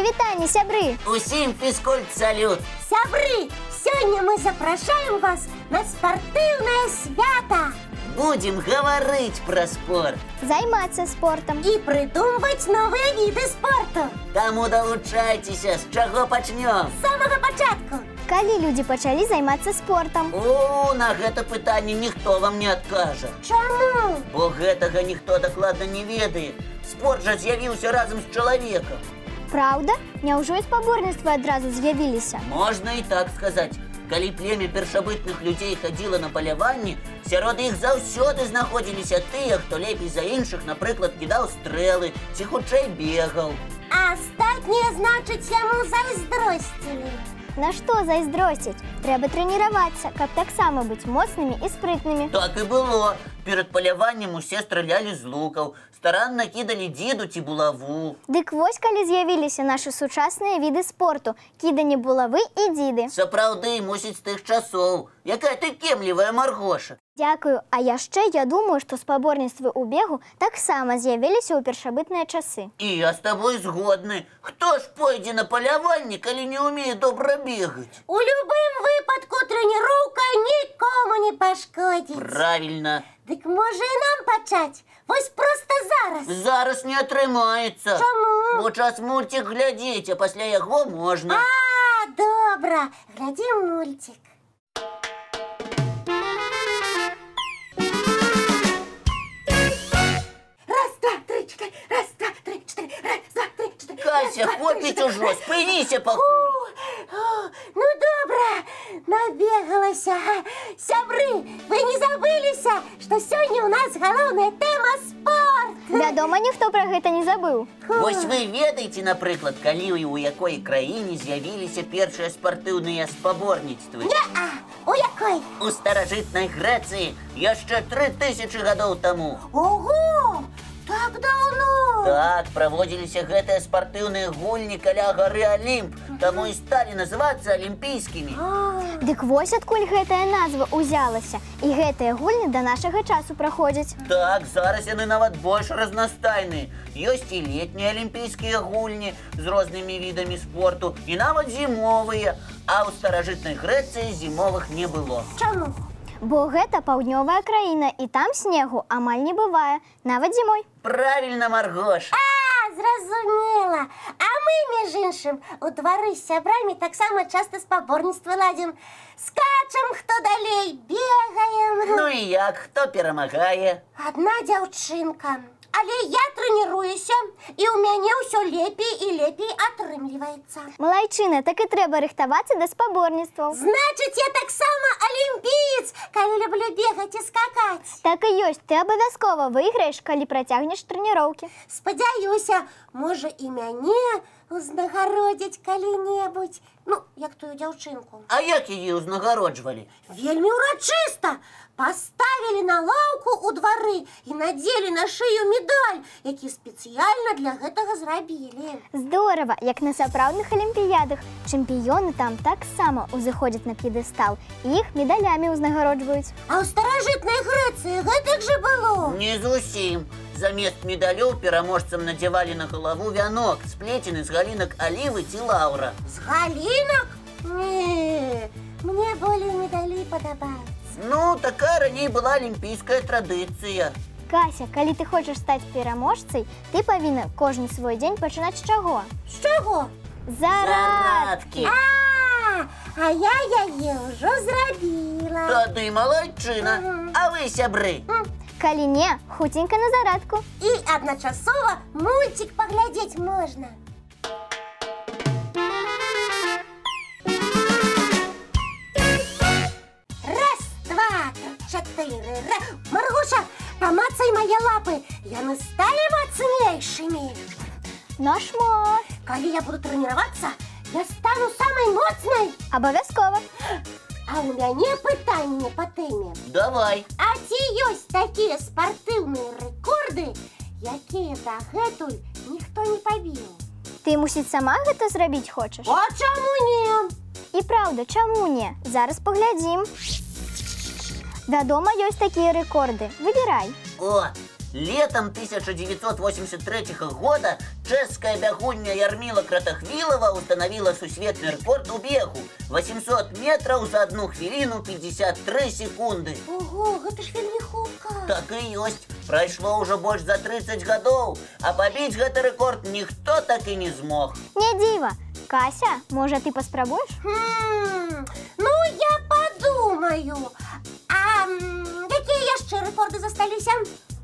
вітанне, сябры! Усім фізкульт-салют! Сябры, сёння мы запрашаем вас на спартыўнае свята! Будем гаварыць пра спорт! Займацца спортам! І прыдумваць новыя віды спорту! Таму далучайцеся, з чаго пачнём? З самага пачатку! Калі людзі пачалі займацца спортам? О, на гэта пытанне ніхто вам не адкажа. Чаму? Бо гэтага ніхто дакладна не ведае. Спорт жа з'явіўся разам з чалавекам. Праўда? Няўжо і спаборніцтвы адразу з'явіліся? Можна і так сказаць. Калі племя першабытных людзей хадзіла на паляванне, сярод іх заўсёды знаходзіліся тыя, хто лепей за іншых, напрыклад, кідаў стрэлы ці хутчэй бегаў. А астатнія, значыць, яму зайздросцілі. На што зайздросціць? Трэба трэніравацца, каб таксама быць моцнымі і спрытнымі. Так і было. Перад паляваннем усе стралялі з лукаў, старанна кідалі дзіду ці булаву. Дык вось калі з'явіліся нашы сучасныя віды спорту – кіданне булавы і дзіды. Сапраўды, мусіць, з тых часоў. Якая ты кемлівая, Маргоша. Дзякую. А яшчэ я думаю, што спаборніцтвы ў бегу таксама з'явіліся ў першабытныя часы. І я з табой згодны. Хто ж пойдзе на паляванне, калі не ўмее добра бегаць? У любым выпадку трэніроўка нікому не пашкодзіць. Правільна. Дык можа і нам пачаць? Вось проста зараз. Зараз не атрымаецца. Чаму? Бо час мульцік глядзець, а пасля яго можна. А, добра. Глядзім мульцік. Кася, хопіць ужо, спыніся пакуль. Ну, добра, набегалася. Сябры, вы не забыліся, што сёння ў нас галоўная тэма спорт? Вядома, ніхто пра гэта не забыў. Вось вы ведаеце, напрыклад, калі і ў якой краіне з'явіліся першыя спартыўныя спаборніцтвы? Не-а, у якой? У старажытнай Грэцыі яшчэ 3000 гадоў таму. Ого! Так даўно! Так, праводзіліся гэтыя спартыўныя гульні каля гары Алімп, таму і сталі называцца алімпійскімі. Дык вось адкуль гэтая назва ўзялася. І гэтыя гульні да нашага часу праходзяць. Так, зараз яны нават больш разнастайныя. Ёсць і летнія алімпійскія гульні з рознымі відамі спорту, і нават зімовыя. А ў старажытнай Грэцыі зімовых не было. Чаму? Бо гэта паўднёвая краіна, і там снегу амаль не бывае, нават зімой. Правільна, Маргош. Зразумела. А мы, між іншым, у двары з сябрамі таксама часта спаборніцтвы ладзім. Скачам, хто далей, бегаем. Ну і як, хто перамагае? Адна дзяўчынка. Але я трэніруюся, і ў мяне ўсё лепей і лепей атрымліваецца. Малайчына, так і трэба рыхтавацца да спаборніцтваў. Значыць, я таксама алімпіец, калі люблю бегаць і скакаць. Так і ёсць, ты абавязкова выйграеш, калі працягнеш трэніроўкі. Спадзяюся, можа і мяне узнагародзяць калі-небудзь. Ну, як тую дзяўчынку. А як яе ўзнагароджвалі? Вельмі ўрачыста. Паставілі на лаўку ў двары і надзелі на шыю медаль, які спецыяльна для гэтага зрабілі. Здорава, як на сапраўдных алімпіядах. Чэмпіёны там таксама ўзыходзяць на п'едэстал, і іх медалямі ўзнагароджваюць. А ў старажытнай Грэцыі гэтак жа было? Не зусім. Замест медалёў пераможцам надзявалі на галаву вянок, сплецены з галінак алівы ці лаўра. З галінак? Не, мне болей медалі падабаюцца. Ну, такая раней была алімпійская традыцыя. Кася, калі ты хочаш стаць пераможцай, ты павінна кожны свой дзень пачынаць з чаго? З чаго? Зарадкі! А я яе ўжо зрабіла. Тады малайчына. А вы, сябры? Калі не, хуценька на зарадку. І адначасова мульцік паглядзець можна. Маргоша, памацай мае лапы, яны сталі мацнейшымі. Нашмат. Калі я буду трэніравацца, я стану самай моцнай. Абавязкова. А ў мяне пытанне па тэме. Давай. А ці ёсць такія спартыўныя рэкорды, якія дагэтуль ніхто не пабіў? Ты, мусіць, сама гэта зрабіць хочаш? А чаму не? І праўда, чаму не? Зараз паглядзім. Вядома, ёсць такія рэкорды. Выбірай. О, Летом 1983 года чешская бягунья Ярмила Кратахвилова установила сусветный рекорд у бегу. 800 метров за 1 хвилину 53 секунды. Ого, гэта ж вельмі хутка. Так и есть. Пройшло уже больше за 30 годов, а побить этот рекорд никто так и не смог. Не дива. Кася, может, ты поспробуешь? Ну, я подумаю. А какие яшчэ рэкорды засталіся?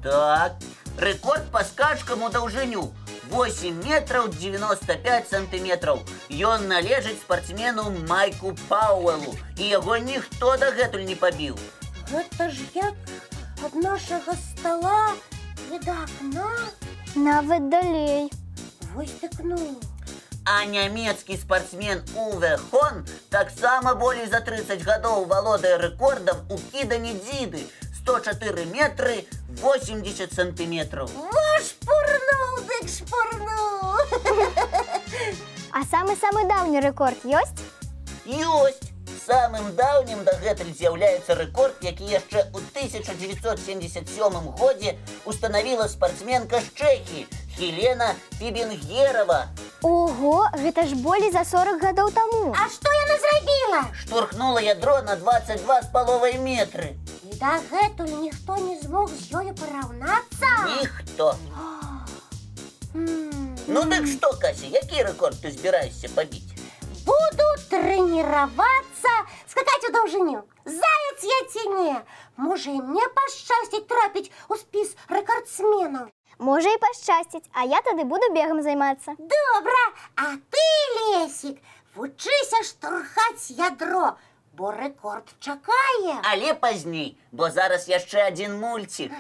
Так, рекорд по скачкам у даўжыню 8 метров 95 сантиметров. Ён належыць спортсмену Майку Пауэлу, и его никто дагэтуль не побил. Гэта ж як ад нашага стола і да акна. Нават далей. Вось так ну. А нямецкі спортсмен Уве Хон таксама болей за 30 годов валодае рэкордам у кіданні дзіды 104 метры 80 сантиметров. Шпурнуў, дык шпурнуў. А самы-самы даўні рэкорд ёсць? Ёсць! Самым даўнім дагэтуль з'яўляецца рэкорд, які яшчэ ў 1977 годзе устанавіла спартсменка з Чэхіі Хелена Фібенгерова. Ого, гэта ж болей за 40 гадоў таму. А што яна зрабіла? Штурхнула ядро на 22,5 метры. І дагэтуль ніхто не змог з ёю параўнацца? Ніхто. Ну дык што, Кася, які рэкорд ты збіраешся пабіць? Буду тренироваться, скакать у даўжыню. Заяц я ці не? Можа і мне пашчасціць трапіць у спіс рэкордсменаў. Можа і пашчасціць, а я тады буду бегам займацца. Добра, а ты, Лесік, вучыся штурхаць ядро, бо рэкорд чакае. Але пазней, бо зараз яшчэ адзін мульцік.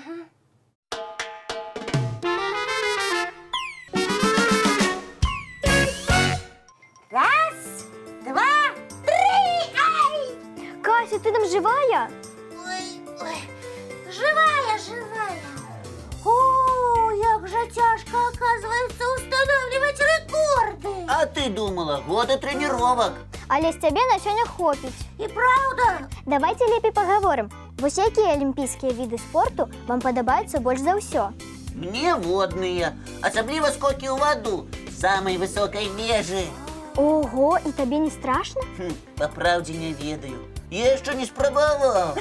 Раз, два, три, ай! Кася, ты там живая? Ой, живая, живая. О, як же тяжко, оказывается, устанавливать рекорды. А ты думала, годы тренировок. Але з цябе на сёння хопіць. И правда? Давайте лепей паговорым. Вось якія алімпійскія віды спорту вам падабаюцца больш за ўсё? Мне водные, асабліва скокі ў ваду з самай высокай вежы. Ого, і табе не страшна? Па праўдзе не ведаю. Я яшчэ не спрабаваў.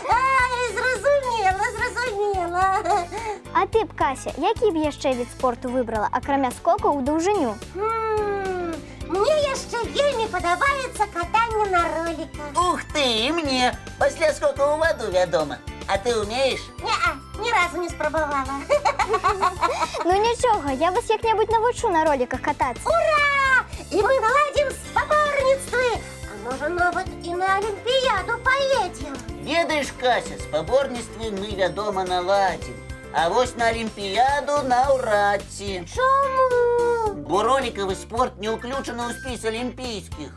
Ай, зразумела, зразумела. А ты б, Кася, які б яшчэ від спорту выбрала, акрамя скокаў у даўжыню? Мне яшчэ вельмі падабаецца катанне на роликах. Ух ты, і мне. Пасля скока ў ваду, вядома. А ты умееш? Не-а, ні разу не спрабавала. Ну нічога, я вас як-небудзь навучу на роликах катацца. Ура! І мы наладзім спаборніцтвы. А можа, нават і на Алімпіяду паедзем. Ведаеш, Кася, спаборніцтвы мы, вядома, наладзім. А вось на Алімпіяду наўрад ці. Чаму? Бо роликавы спорт не ўключаны ў спіс алімпійскіх.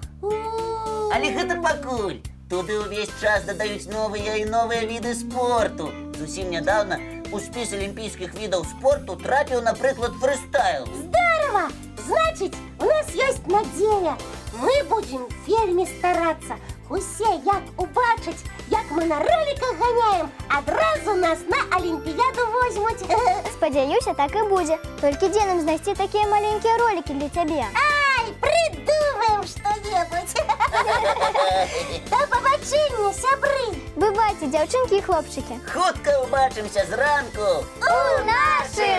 Але гэта пакуль. Туды ўвесь час дадаюць новыя і новыя віды спорту. Зусім нядаўна у спіс алімпійскіх відаў спорту трапіў, напрыклад, фрыстайл. Здорово! Значыць, у нас ёсць надзея. Мы будзем вельмі старацца. Усе, як убачаць, як мы на роликах ганяем, адразу нас на Алімпіяду возьмуць. Спадзяюся, так і будзе. Толькі дзе нам знайсці такія маленькія ролики для цябе? Ай, придумаем што-небудзь. Да пабачэння, сябры. Бывайце, дзяўчынкі і хлопчыкі. Хутка ўбачымся зранку. У нашых!